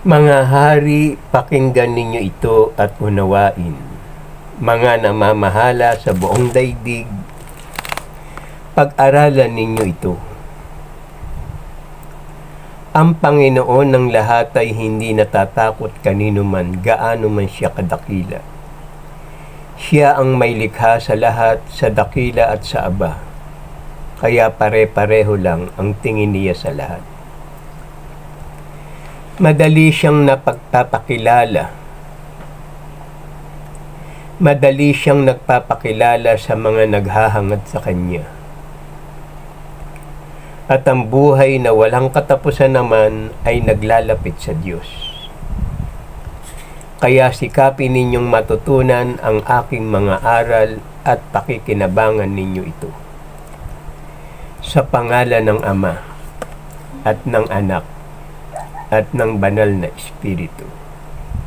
Mga hari, pakinggan ninyo ito at unawain. Mga namamahala sa buong daigdig, pag-aralan ninyo ito. Ang Panginoon ng lahat ay hindi natatakot kanino man, gaano man siya kadakila. Siya ang may likha sa lahat, sa dakila at sa aba. Kaya pare-pareho lang ang tingin niya sa lahat. Madali siyang napagpapakilala. Madali siyang nagpapakilala sa mga naghahangad sa Kanya. At ang buhay na walang katapusan naman ay naglalapit sa Diyos. Kaya sikapin ninyong matutunan ang aking mga aral at pakikinabangan ninyo ito. Sa pangalan ng Ama at ng Anak at ng Banal na Espiritu.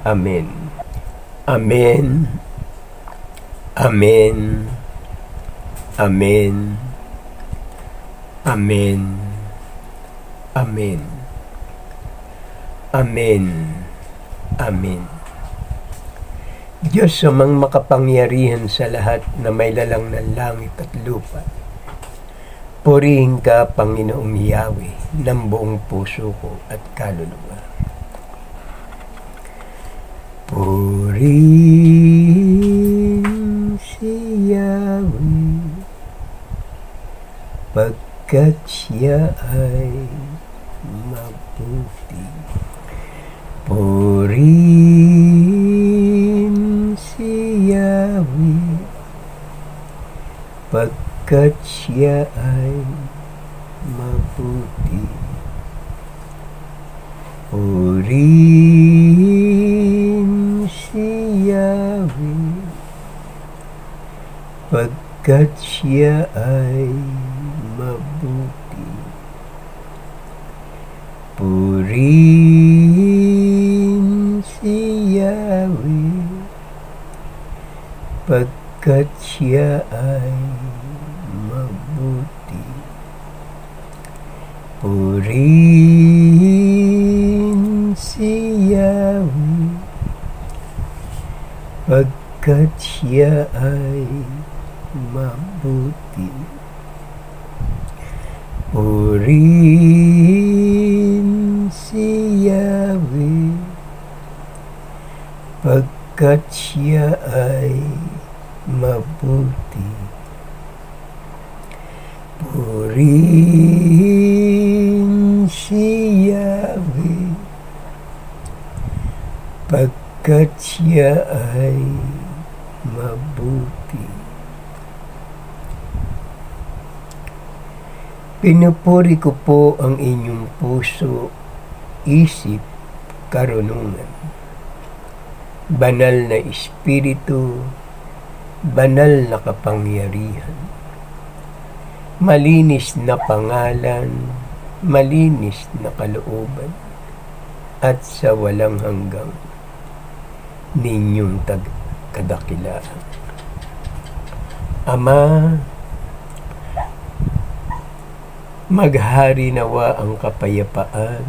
Amen. Amen. Amen. Amen. Amen. Amen. Amen. Amen. Diyos amang makapangyarihan sa lahat na may lalang ng langit at lupa. Purihin ka, Panginoong Yahweh, ng buong puso ko at kaluluwa. Purihin si Yahweh, pagkat siya ay mabuti. Purihin si Yahweh, pagkat siya ay mabuti. Purihin si Yahweh, pagkat siya ay mabuti. Purihin si Yahweh, pagkat siya ay mabuti. Purihin si Yahweh, pagkat siya ay mabuti. Purihin si Yahweh, pagkat siya ay mabuti. Purihin si Yahweh, pagkat siya ay mabuti. Pinupuri ko po ang inyong puso, isip, karunungan. Banal na Espiritu, banal na kapangyarihan. Malinis na pangalan, malinis na kalooban, at sa walang hanggang ninyong kadakilaan. Ama, maghari nawa ang kapayapaan,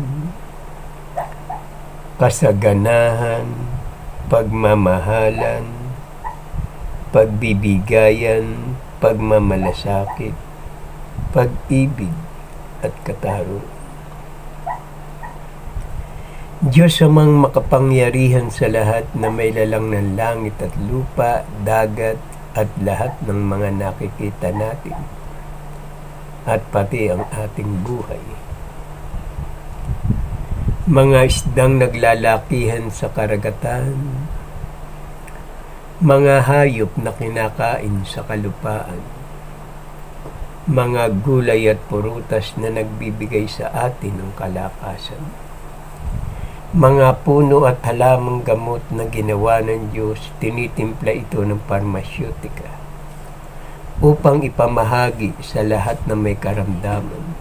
kasaganahan, pagmamahalan, pagbibigayan, pagmamalasakit, pag-ibig at katarungan. Diyos amang makapangyarihan sa lahat na may lalang ng langit at lupa, dagat at lahat ng mga nakikita natin, at pati ang ating buhay. Mga isdang naglalakihan sa karagatan, mga hayop na kinakain sa kalupaan, mga gulay at prutas na nagbibigay sa atin ng kalakasan, mga puno at halamang gamot na ginawa ng Diyos, tinitimpla ito ng parmasyotika upang ipamahagi sa lahat na may karamdaman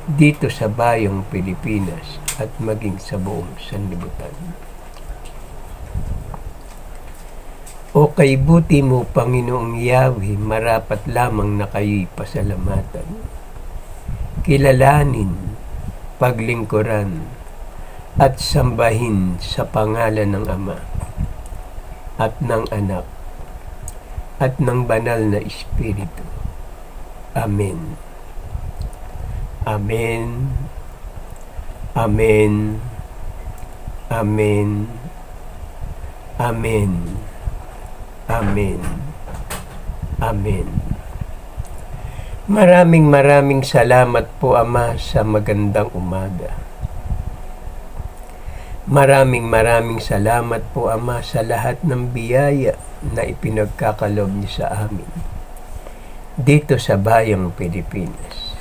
dito sa bayong Pilipinas at maging sa buong sanlibutan. O kay buti mo, Panginoong Yahweh, marapat lamang na kayo'y pasalamatan, kilalanin, paglingkuran, at sambahin sa pangalan ng Ama at ng Anak at ng Banal na Espiritu. Amen. Amen. Amen. Amen. Amen. Amen. Amen. Maraming salamat po, Ama, sa magandang umaga. Maraming salamat po, Ama, sa lahat ng biyaya na ipinagkakalob niyo sa amin dito sa bayang Pilipinas.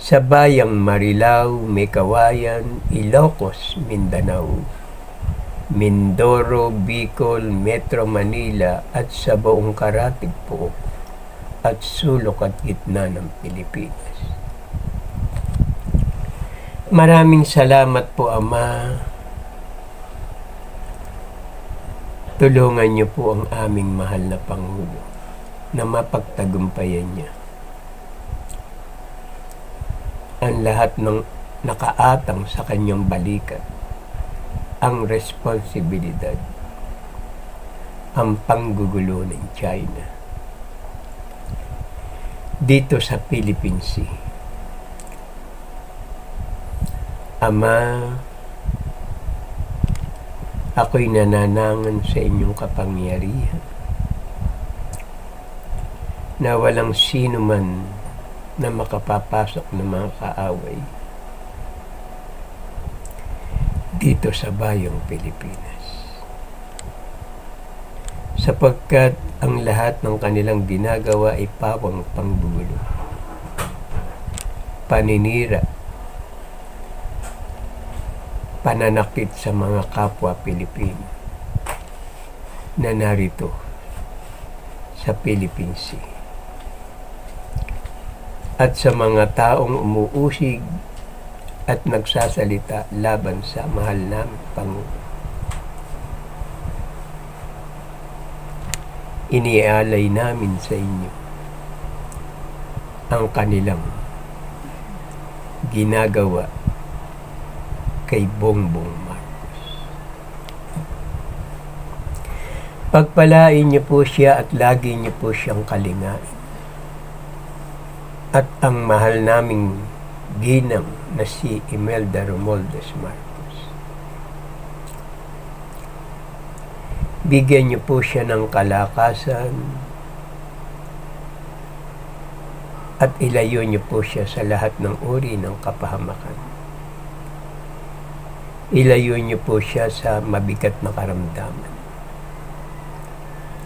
Sa bayang Marilao, Mekawayan, Ilocos, Mindanao, Mindoro, Bicol, Metro Manila at sa buong karatig po at sulok at gitna ng Pilipinas. Maraming salamat po, Ama. Tulungan niyo po ang aming mahal na Pangulo na mapagtagumpayan niya ang lahat ng nakaatang sa kanyang balikat, ang responsibilidad, ang panggugulo ng China dito sa Philippine Sea. Ama, ako'y nananangan sa inyong kapangyarihan na walang sino man na makapapasok ng mga kaaway dito sa bayang Pilipinas, sapagkat ang lahat ng kanilang ginagawa ay pawang panggugulo, paninira, pananakit sa mga kapwa Pilipino na narito sa Philippine Sea at sa mga taong umuusig at nagsasalita laban sa mahal namin Pangulo. Inialay namin sa inyo ang kanilang ginagawa kay Bongbong Marcos. Pagpalain niyo po siya at lagi niyo po siyang kalingain. At ang mahal naming ginang na si Imelda Romualdez Marcos, bigyan niyo po siya ng kalakasan at ilayo niyo po siya sa lahat ng uri ng kapahamakan. Ilayo niyo po siya sa mabigat na karamdaman.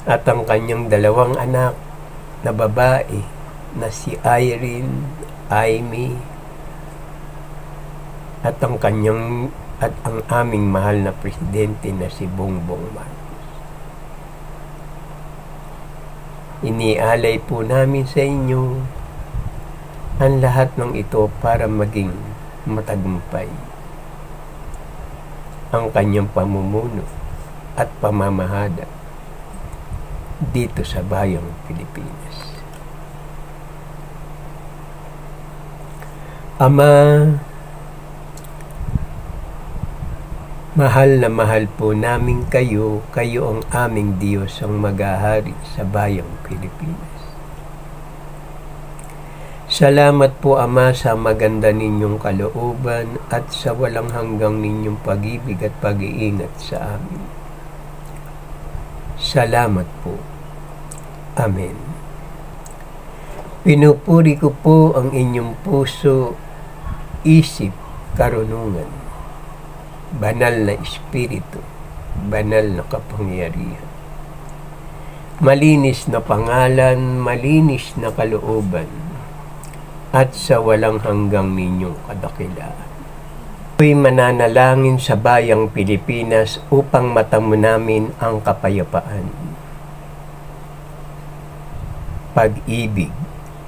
At ang kanyang dalawang anak na babae na si Irene, Amy, at ang aming mahal na presidente na si Bongbong Marcos. Inialay po namin sa inyo ang lahat ng ito para maging matagumpay ang kanyang pamumuno at pamamahada dito sa bayang Pilipinas. Ama, mahal na mahal po namin kayo, kayo ang aming Diyos ang maghahari sa bayang Pilipinas. Salamat po, Ama, sa maganda ninyong kalooban at sa walang hanggang ninyong pag-ibig at pag-iingat sa amin. Salamat po. Amen. Pinupuri ko po ang inyong puso, isip, karunungan, banal na espiritu, banal na kapangyarihan, malinis na pangalan, malinis na kalooban, at sa walang hanggang ninyong kadakilaan. Ako'y mananalangin sa bayang Pilipinas upang matamo namin ang kapayapaan, pag-ibig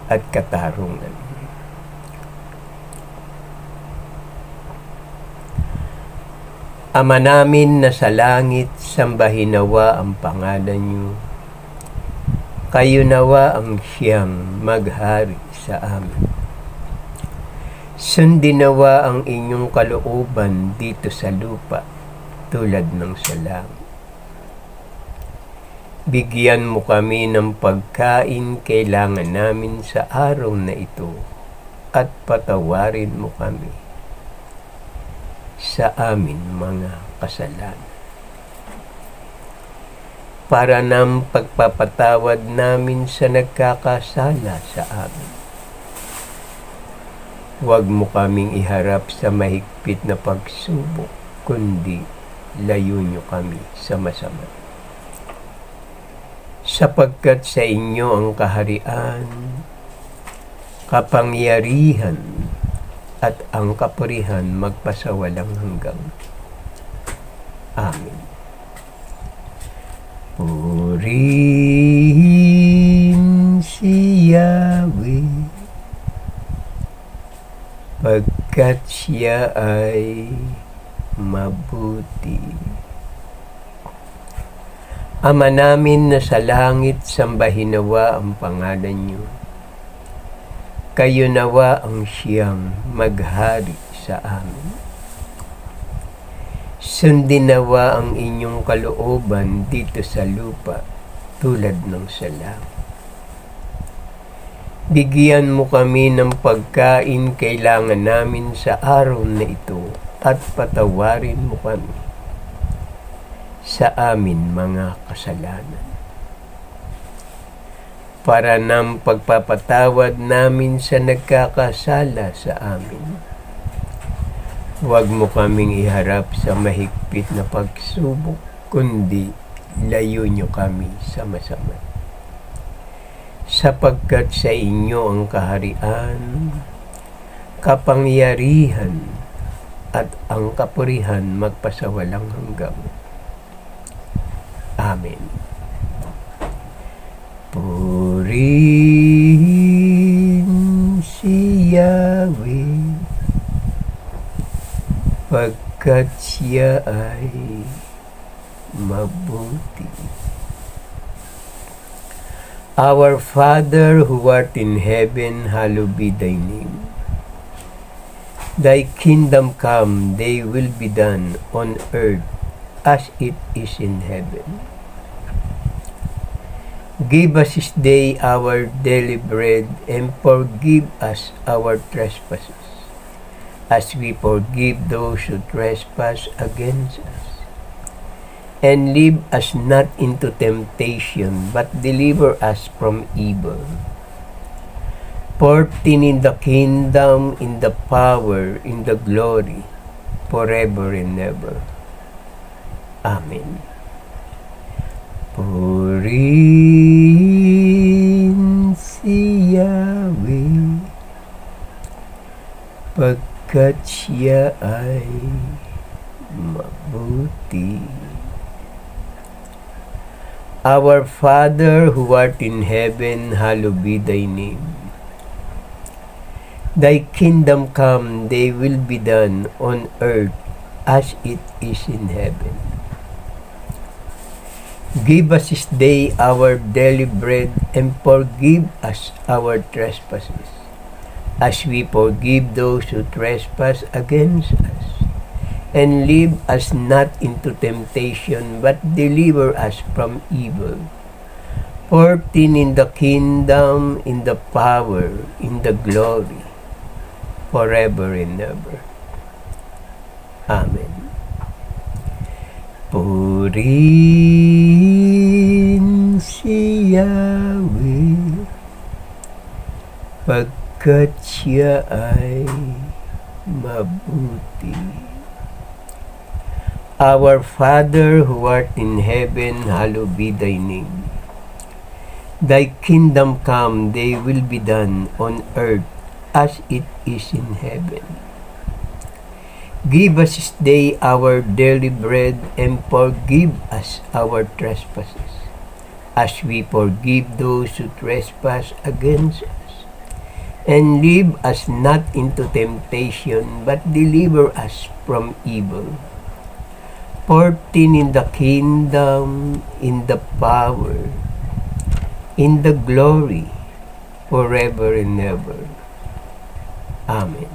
at katarungan. Ama namin na sa langit, sambahin nawa ang pangalan niyo. Kayo nawa ang siyang maghari sa amin. Sundin nawa ang inyong kalooban dito sa lupa tulad ng sa langit. Bigyan mo kami ng pagkain kailangan namin sa araw na ito at patawarin mo kami sa amin mga kasalanan. Para ng pagpapatawad namin sa nagkakasala sa amin. Huwag mo kaming iharap sa mahigpit na pagsubok, kundi layo niyo kami sa masama. Sapagkat sa inyo ang kaharian, kapangyarihan, at ang kapurihan magpasawalang hanggang. Amen. Purihin si Yahweh, pagkat siya ay mabuti. Ama namin na sa langit, sambahin nawa ang pangalan niyo. Kayo nawa ang siyang maghari sa amin. Sundin nawa ang inyong kalooban dito sa lupa tulad ng sa langit. Bigyan mo kami ng pagkain kailangan namin sa araw na ito at patawarin mo kami sa amin mga kasalanan. Para ng pagpapatawad namin sa nagkakasala sa amin. Huwag mo kaming iharap sa mahigpit na pagsubok, kundi layo niyo kami sa masama. Sapagkat sa inyo ang kaharian, kapangyarihan, at ang kapurihan magpasawalang hanggang. Amen. Purihin si Yahweh, pagkat siya ay mabuti. Our Father who art in heaven, hallowed be thy name. Thy kingdom come, thy will be done on earth as it is in heaven. Give us this day our daily bread, and forgive us our trespasses, as we forgive those who trespass against us. And lead us not into temptation, but deliver us from evil. For thine is the kingdom, in the power, in the glory, forever and ever. Amen. Purihin si Yahweh, pagkat siya ay mabuti. Our Father who art in heaven, hallowed be thy name. Thy kingdom come, thy will be done on earth as it is in heaven. Give us this day our daily bread, and forgive us our trespasses, as we forgive those who trespass against us. And lead us not into temptation, but deliver us from evil. For thine is the kingdom, in the power, in the glory, forever and ever. Amen. Purihin si Yahweh, pagkat siya ay mabuti. Our Father who art in heaven, hallowed be thy name. Thy kingdom come, thy will be done on earth as it is in heaven. Give us this day our daily bread, and forgive us our trespasses, as we forgive those who trespass against us. And lead us not into temptation, but deliver us from evil. For thine is the kingdom, in the power, in the glory, forever and ever. Amen.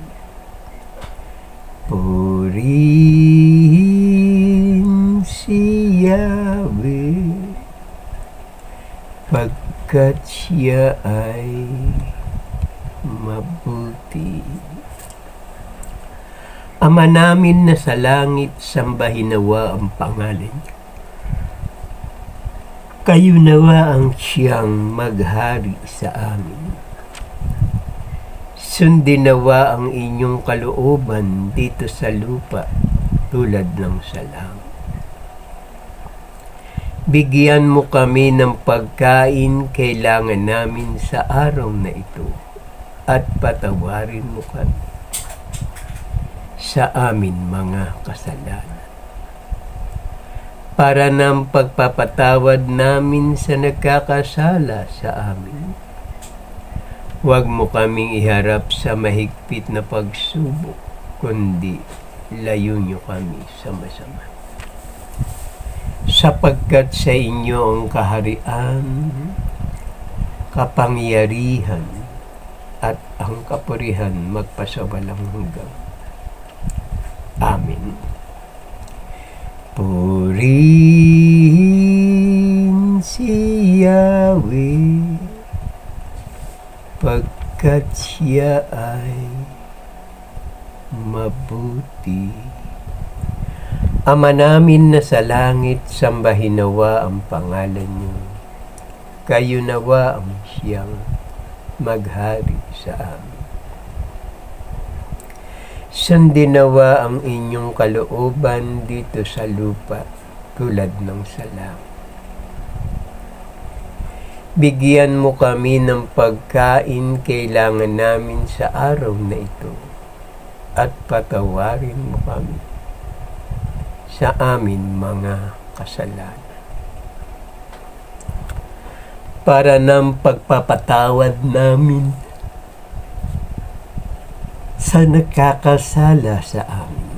Purihin si Yahweh, pagkat siya ay mabuti. Ama namin na sa langit, sambahin nawa ang pangalan niyo. Kayo nawa ang siyang maghari sa amin. Sundin nawa ang inyong kalooban dito sa lupa tulad ng sa langit. Bigyan mo kami ng pagkain kailangan namin sa araw na ito at patawarin mo kami sa amin mga kasalanan, para ng pagpapatawad namin sa nagkakasala sa amin. Huwag mo kaming iharap sa mahigpit na pagsubok, kundi layo niyo kami sa masama. Sapagkat sa inyo ang kaharian, kapangyarihan, at ang kapurihan magpasawalang hanggan. Amen. Purihin si Yahweh, pagkat siya ay mabuti. Ama namin na sa langit, sambahin nawa ang pangalan niyo. Kayo nawa ang siyang maghari sa amin. Sundin nawa ang inyong kalooban dito sa lupa tulad ng sa langit. Bigyan mo kami ng pagkain kailangan namin sa araw na ito at patawarin mo kami sa amin mga kasalanan, para ng pagpapatawad namin sa nagkakasala sa amin.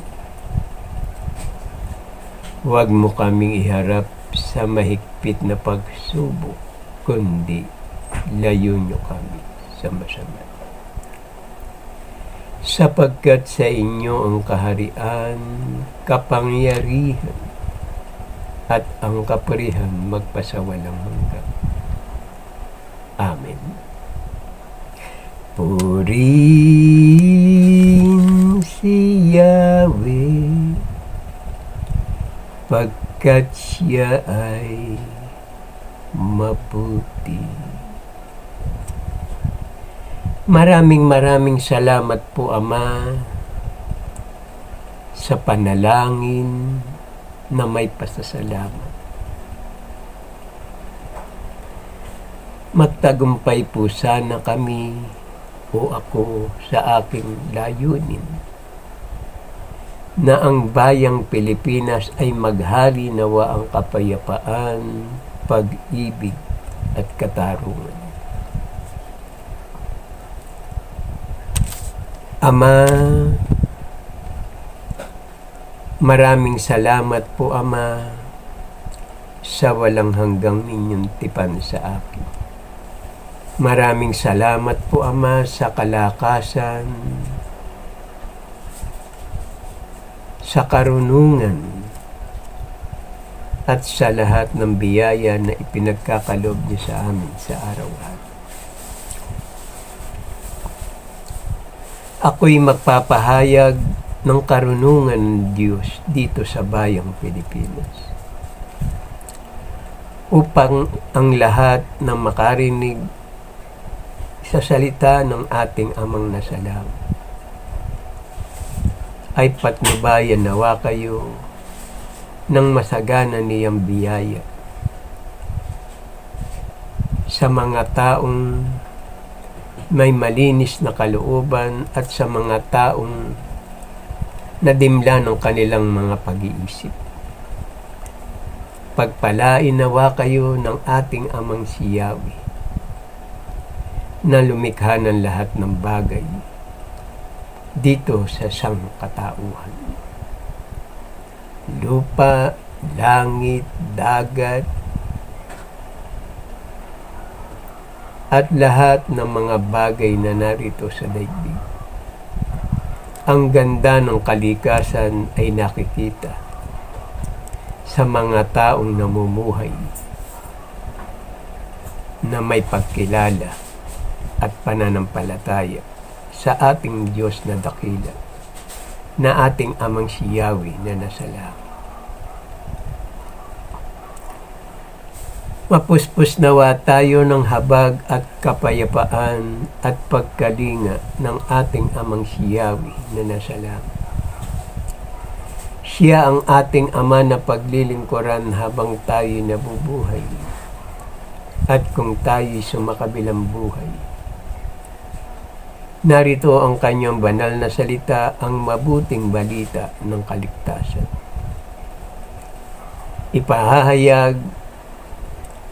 Huwag mo kaming iharap sa mahigpit na pagsubok, kundi layo niyo kami sa masama. Sapagkat sa inyo ang kaharian, kapangyarihan, at ang kapurihan magpasawalang hanggan. Amen. Purihin si Yahweh, pagkat siya ay mabuti. Maraming salamat po, Ama, sa panalangin na may pasasalamat. Magtagumpay po sana kami o ako sa aking layunin na ang bayang Pilipinas ay maghari nawa ang kapayapaan, pag-ibig at katarungan. Ama, maraming salamat po, Ama, sa walang hanggang inyong tipan sa akin. Maraming salamat po, Ama, sa kalakasan, sa karunungan, at sa lahat ng biyaya na ipinagkakalob niyo sa amin sa araw-araw. Ako'y magpapahayag ng karunungan ng Diyos dito sa bayang Pilipinas, upang ang lahat na makarinig sa salita ng ating Amang nasa langit ay patnubayan nawa kayo ng masagana niyang biyaya sa mga taong may malinis na kalooban at sa mga taong nadimla ng kanilang mga pag-iisip. Pagpalain nawa kayo ng ating Amang si Yahweh na lumikha ng lahat ng bagay dito sa sangkatauhan. Lupa, langit, dagat, at lahat ng mga bagay na narito sa daigdig. Ang ganda ng kalikasan ay nakikita sa mga taong namumuhay na may pagkilala at pananampalataya sa ating Diyos na dakila, na ating Amang si Yahweh na nasa langit. Mapuspos nawa tayo ng habag at kapayapaan at pagkalinga ng ating Amang si Yahweh na nasa langit. Siya ang ating Ama na paglilingkuran habang tayo nabubuhay at kung tayo sumakabilang buhay. Narito ang kanyang banal na salita, ang mabuting balita ng kaligtasan. Ipahahayag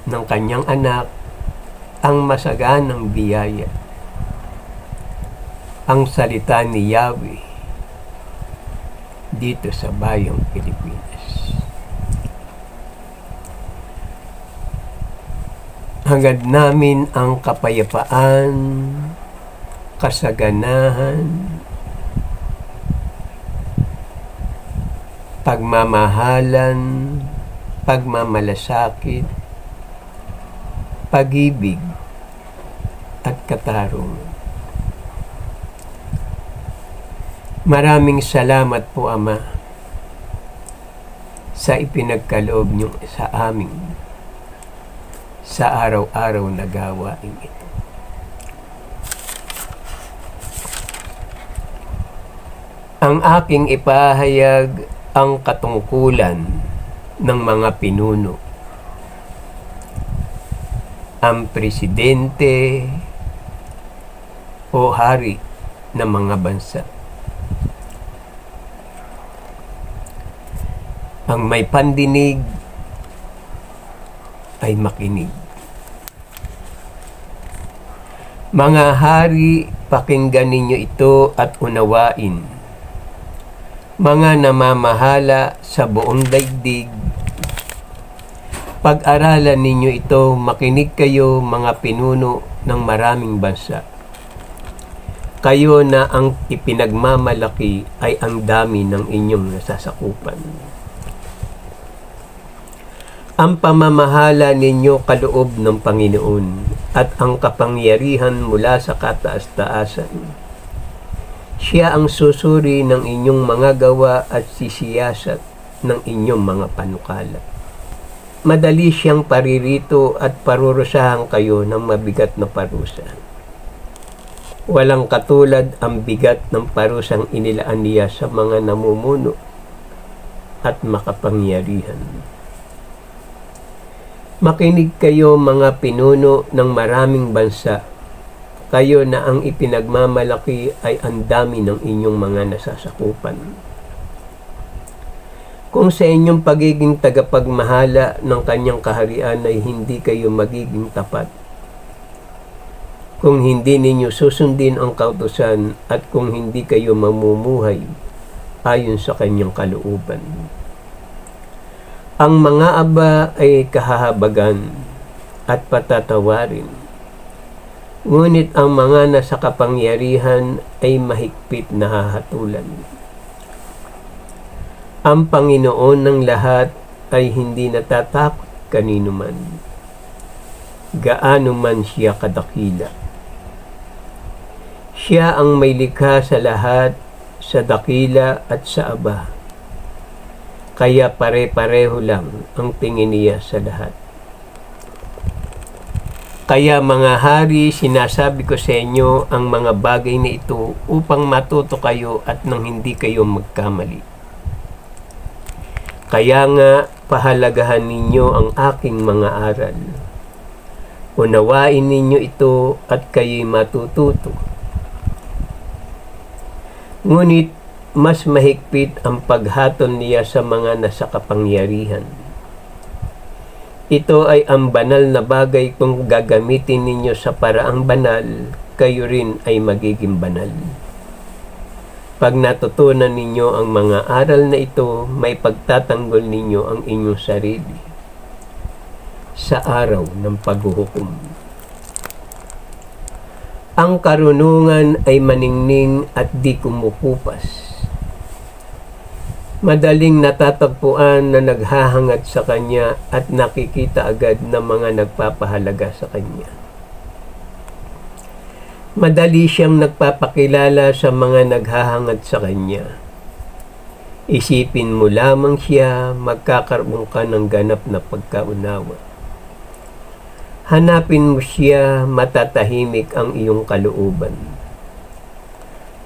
ng kanyang anak ang masaganang biyaya, ang salita ni Yahweh dito sa bayang Pilipinas. Hangad namin ang kapayapaan, kasaganahan, pagmamahalan, pagmamalasakit, pag-ibig at katarungan. Maraming salamat po, Ama, sa ipinagkaloob niyo sa amin sa araw-araw na gawain ito. Ang aking ipahayag ang katungkulan ng mga pinuno, ang presidente o hari ng mga bansa. Ang may pandinig ay makinig. Mga hari, pakinggan ninyo ito at unawain. Mga namamahala sa buong daigdig, pag-aralan ninyo ito, makinig kayo mga pinuno ng maraming bansa. Kayo na ang ipinagmamalaki ay ang dami ng inyong nasasakupan. Ang pamamahala ninyo kaloob ng Panginoon at ang kapangyarihan mula sa kataas-taasan. Siya ang susuri ng inyong mga gawa at sisiyasat ng inyong mga panukala. Madali siyang paririto at parurusahan kayo ng mabigat na parusa. Walang katulad ang bigat ng parusang inilaan niya sa mga namumuno at makapangyarihan. Makinig kayo mga pinuno ng maraming bansa. Kayo na ang ipinagmamalaki ay ang dami ng inyong mga nasasakupan. Kung sa inyong pagiging tagapagmahala ng kanyang kaharian ay hindi kayo magiging tapat, kung hindi ninyo susundin ang kautusan at kung hindi kayo mamumuhay ayon sa kanyang kalooban. Ang mga aba ay kahahabagan at patatawarin, ngunit ang mga nasa kapangyarihan ay mahigpit na hahatulan. Ang Panginoon ng lahat ay hindi natatakot kanino man, gaano man siya kadakila. Siya ang may likha sa lahat, sa dakila at sa aba. Kaya pare-pareho lang ang tingin niya sa lahat. Kaya mga hari, sinasabi ko sa inyo ang mga bagay na ito upang matuto kayo at nang hindi kayo magkamali. Kaya nga, pahalagahan ninyo ang aking mga aral. Unawain ninyo ito at kayo'y matututo. Ngunit, mas mahigpit ang paghatol niya sa mga nasa kapangyarihan. Ito ay ang banal na bagay kung gagamitin ninyo sa paraang banal, kayo rin ay magiging banal. Pag natutunan ninyo ang mga aral na ito, may pagtatanggol ninyo ang inyong sarili sa araw ng paghuhukom. Ang karunungan ay maningning at di kumukupas. Madaling natatagpuan na naghahangad sa kanya at nakikita agad ng mga nagpapahalaga sa kanya. Madali siyang nagpapakilala sa mga naghahangad sa kanya. Isipin mo lamang siya, magkakaroon ka ng ganap na pagkaunawa. Hanapin mo siya, matatahimik ang iyong kalooban.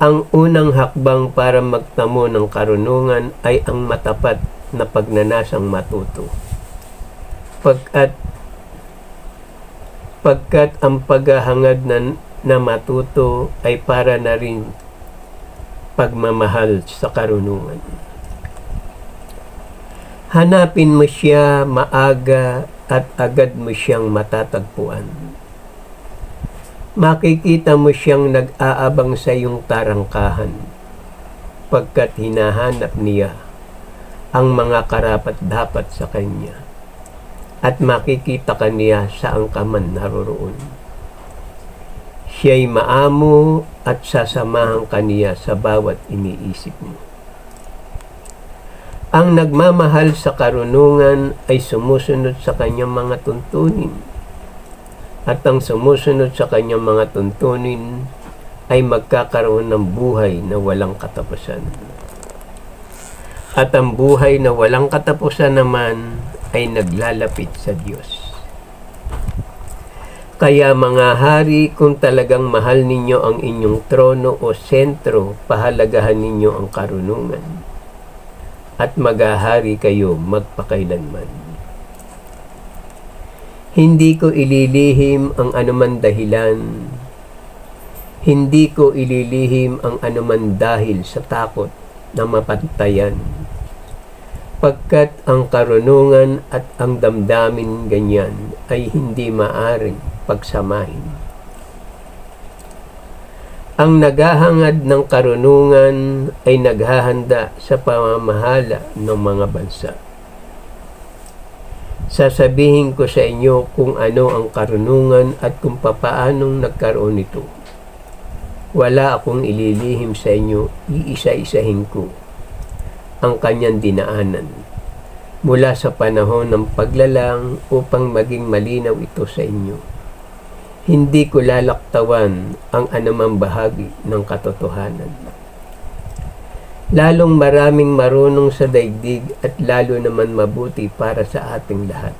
Ang unang hakbang para magtamo ng karunungan ay ang matapat na pagnanasang matuto. Pagkat ang paghahangad na matuto ay para na rin pagmamahal sa karunungan. Hanapin mo siya maaga at agad mo siyang matatagpuan. Makikita mo siyang nag-aabang sa iyong tarangkahan pagkat hinahanap niya ang mga karapat-dapat sa kanya at makikita ka niya saan ka man naroroon. Siya'y maamo at sasamahan ka niya sa bawat iniisip mo. Ang nagmamahal sa karunungan ay sumusunod sa kanyang mga tuntunin. At ang sumusunod sa kanyang mga tuntunin ay magkakaroon ng buhay na walang katapusan. At ang buhay na walang katapusan naman ay naglalapit sa Diyos. Kaya mga hari, kung talagang mahal ninyo ang inyong trono o sentro, pahalagahan ninyo ang karunungan. At maghahari kayo magpakailanman. Hindi ko ililihim ang anuman dahilan. Hindi ko ililihim ang anuman dahil sa takot na mapantayan. Pagkat ang karunungan at ang damdamin ganyan ay hindi maaring pagsamahin. Ang naghahangad ng karunungan ay naghahanda sa pamamahala ng mga bansa. Sasabihin ko sa inyo kung ano ang karunungan at kung papaanong nagkaroon nito. Wala akong ililihim sa inyo, iisa-isahin ko ang kanyang dinaanan mula sa panahon ng paglalang upang maging malinaw ito sa inyo. Hindi ko lalaktawan ang anumang bahagi ng katotohanan. Lalong maraming marunong sa daigdig at lalo naman mabuti para sa ating lahat.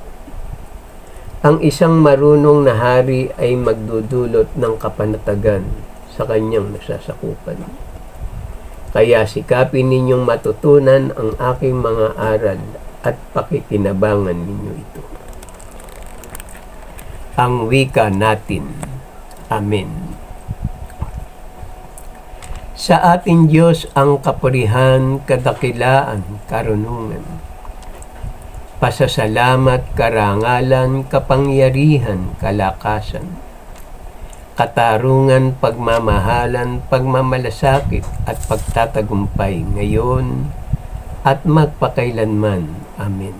Ang isang marunong na hari ay magdudulot ng kapanatagan sa kanyang nasasakupan. Kaya sikapin ninyong matutunan ang aking mga aral at pakikinabangan ninyo ito. Ang wika natin. Amen. Sa ating Diyos ang kapurihan, kadakilaan, karunungan, pasasalamat, karangalan, kapangyarihan, kalakasan, katarungan, pagmamahalan, pagmamalasakit at pagtatagumpay ngayon at magpakailanman. Amen.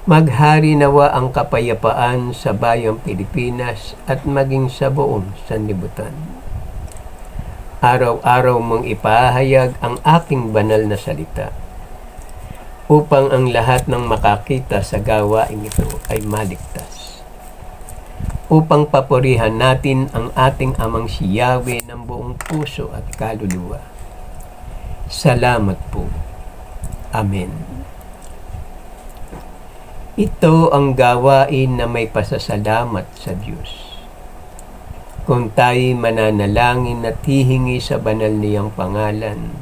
Maghari nawa ang kapayapaan sa bayang Pilipinas at maging sa buong sanlibutan. Araw-araw mong ipahayag ang aking banal na salita upang ang lahat ng makakita sa gawain ito ay maligtas. Upang papurihan natin ang ating amang si Yahweh ng buong puso at kaluluwa. Salamat po. Amen. Ito ang gawain na may pasasalamat sa Diyos. Kung tayo'y mananalangin at hihingi sa banal niyang pangalan,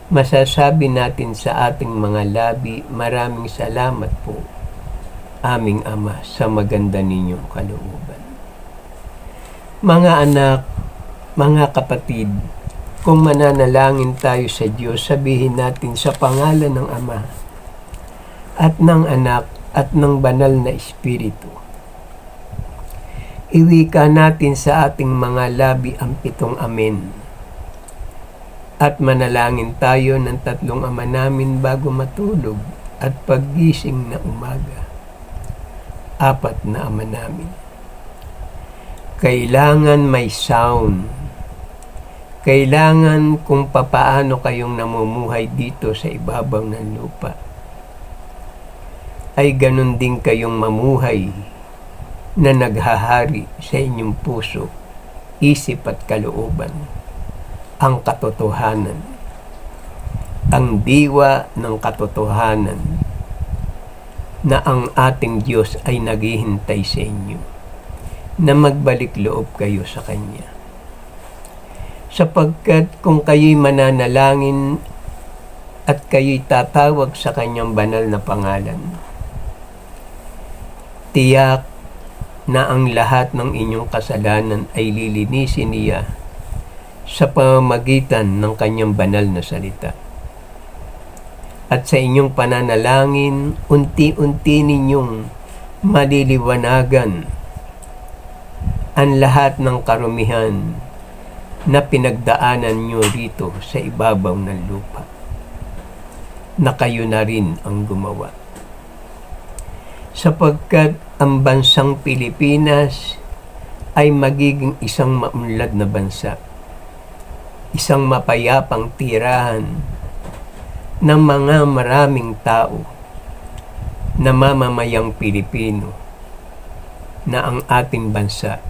masasabi natin sa ating mga labi, maraming salamat po, aming Ama, sa maganda ninyong kalooban. Mga anak, mga kapatid, kung mananalangin tayo sa Diyos, sabihin natin sa pangalan ng Ama at ng Anak at ng banal na Espiritu. Iwika natin sa ating mga labi ang 7 amen. At manalangin tayo ng 3 Ama namin bago matulog at paggising na umaga. 4 na Ama namin. Kailangan may sound. Kailangan kung papaano kayong namumuhay dito sa ibabaw ng lupa, ay ganun din kayong mamuhay na naghahari sa inyong puso, isip at kalooban, ang katotohanan, ang diwa ng katotohanan na ang ating Diyos ay naghihintay sa inyo, na magbalik loob kayo sa Kanya. Sapagkat kung kayo'y mananalangin at kayo'y tatawag sa Kanyang banal na pangalan, tiyak na ang lahat ng inyong kasalanan ay lilinisin niya sa pamamagitan ng Kanyang banal na salita. At sa inyong pananalangin, unti-unti ninyong maliliwanagan ang lahat ng karumihan na pinagdaanan nyo rito sa ibabaw ng lupa, na kayo na rin ang gumawa. Sapagkat ang bansang Pilipinas ay magiging isang maunlad na bansa, isang mapayapang tirahan ng mga maraming tao na mamamayang Pilipino, na ang ating bansa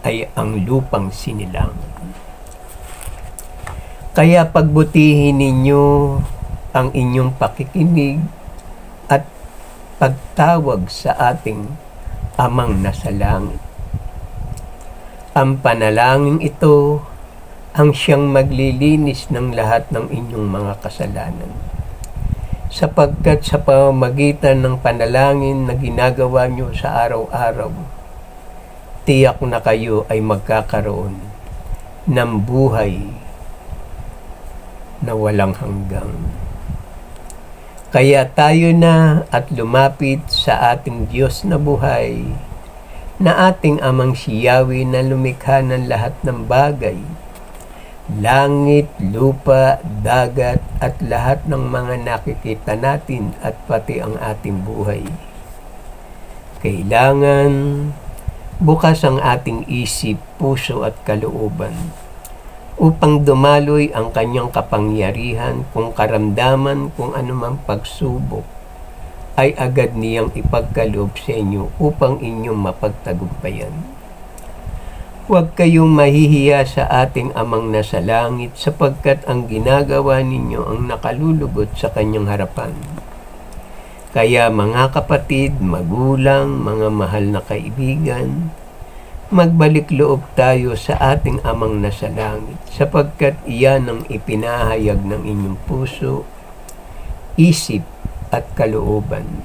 ay ang lupang sinilang. Kaya pagbutihin ninyo ang inyong pakikinig at pagtawag sa ating Amang nasa langit. Ang panalangin ito ang siyang maglilinis ng lahat ng inyong mga kasalanan. Sapagkat sa pamamagitan ng panalangin na ginagawa nyo sa araw-araw, tiyak na kayo ay magkakaroon ng buhay na walang hanggang. Kaya tayo na at lumapit sa ating Diyos na buhay, na ating Amang si Yahweh na lumikha ng lahat ng bagay, langit, lupa, dagat, at lahat ng mga nakikita natin at pati ang ating buhay. Kailangan bukas ang ating isip, puso at kalooban upang dumaloy ang Kanyang kapangyarihan, kung karamdaman, kung anumang pagsubok ay agad niyang ipagkaloob sa inyo upang inyong mapagtagumpayan. Huwag kayong mahihiya sa ating Amang nasa langit, sapagkat ang ginagawa ninyo ang nakalulugot sa Kanyang harapan. Kaya mga kapatid, magulang, mga mahal na kaibigan, magbalik loob tayo sa ating Amang nasa langit, sapagkat iyan ang ipinahayag ng inyong puso, isip at kalooban.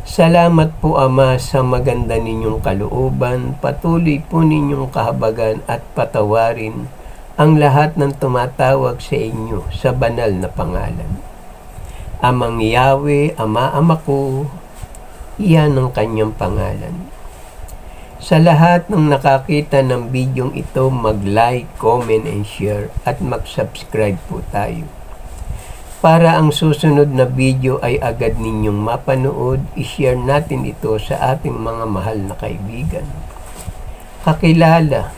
Salamat po, Ama, sa maganda ninyong kalooban. Patuloy po ninyong kahabagan at patawarin ang lahat ng tumatawag sa inyo sa banal na pangalan. Amang Yahweh, Ama ko, iyan ang Kanyang pangalan. Sa lahat ng nakakita ng bidyong ito, mag-like, comment, and share, at mag-subscribe po tayo. Para ang susunod na video ay agad ninyong mapanood, i-share natin ito sa ating mga mahal na kaibigan, kakilala,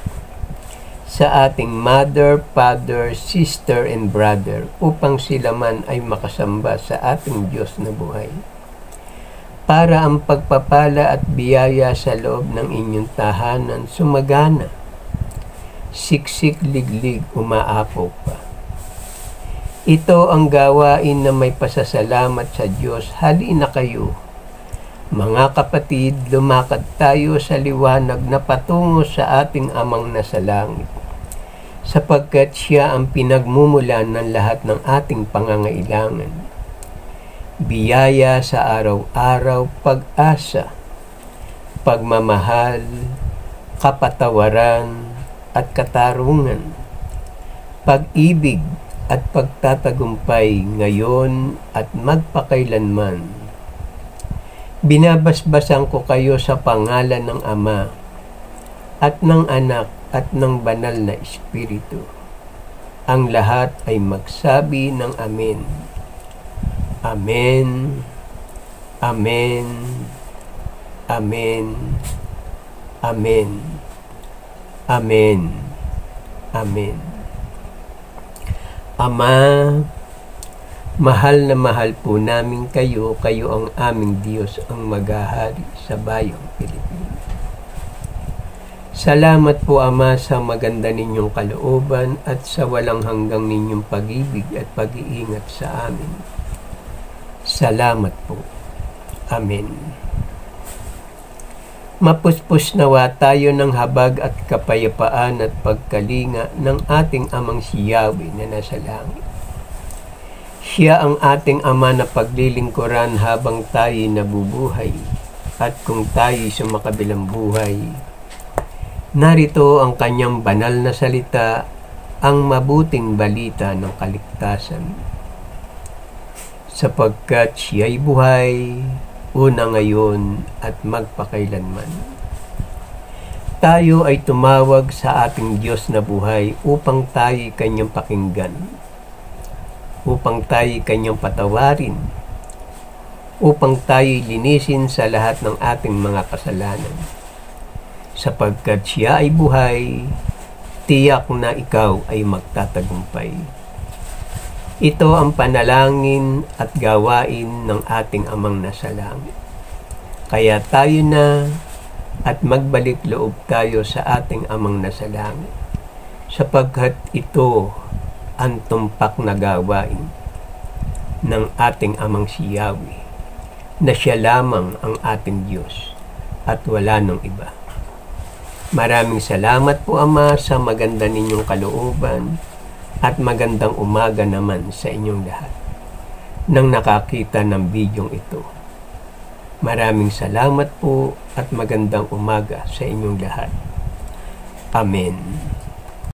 sa ating mother, father, sister, and brother, upang sila man ay makasamba sa ating Diyos na buhay. Para ang pagpapala at biyaya sa loob ng inyong tahanan sumagana, siksik, liglig, umaapaw pa. Ito ang gawain na may pasasalamat sa Diyos. Halina kayo, mga kapatid, lumakad tayo sa liwanag na patungo sa ating Amang nasa langit, sapagkat siya ang pinagmumulan ng lahat ng ating pangangailangan. Biyaya sa araw-araw, pag-asa, pagmamahal, kapatawaran at katarungan, pag-ibig at pagtatagumpay ngayon at magpakailanman. Binabasbasan ko kayo sa pangalan ng Ama at ng Anak at ng Banal na Espiritu. Ang lahat ay magsabi ng Amen. Amen. Amen. Amen. Amen. Amen. Amen. Ama, mahal na mahal po namin kayo. Kayo ang aming Diyos, ang maghahari sa bayang Pilipinas. Salamat po, Ama, sa maganda ninyong kalooban at sa walang hanggang ninyong pag-ibig at pag-iingat sa amin. Salamat po. Amen. Mapuspos nawa tayo ng habag at kapayapaan at pagkalinga ng ating Amang si Yahweh na nasa langit. Siya ang ating Ama na paglilingkuran habang tayo nabubuhay, at kung tayo sumakabilang buhay, narito ang kanyang banal na salita, ang mabuting balita ng kaligtasan. Sapagkat siya'y buhay, una ngayon at magpakailanman. Tayo ay tumawag sa ating Diyos na buhay upang tayo kanyang pakinggan, upang tayo kanyang patawarin, upang tayo linisin sa lahat ng ating mga kasalanan. Sapagkat siya ay buhay, tiyak na ikaw ay magtatagumpay. Ito ang panalangin at gawain ng ating Amang nasa langit. Kaya tayo na at magbalik loob tayo sa ating Amang nasa langit, sapagkat ito ang tumpak na gawain ng ating Amang si Yahweh, na siya lamang ang ating Diyos at wala nang iba. Maraming salamat po, Ama, sa maganda ninyong kalooban at magandang umaga naman sa inyong lahat nang nakakita ng bidyong ito. Maraming salamat po at magandang umaga sa inyong lahat. Amen.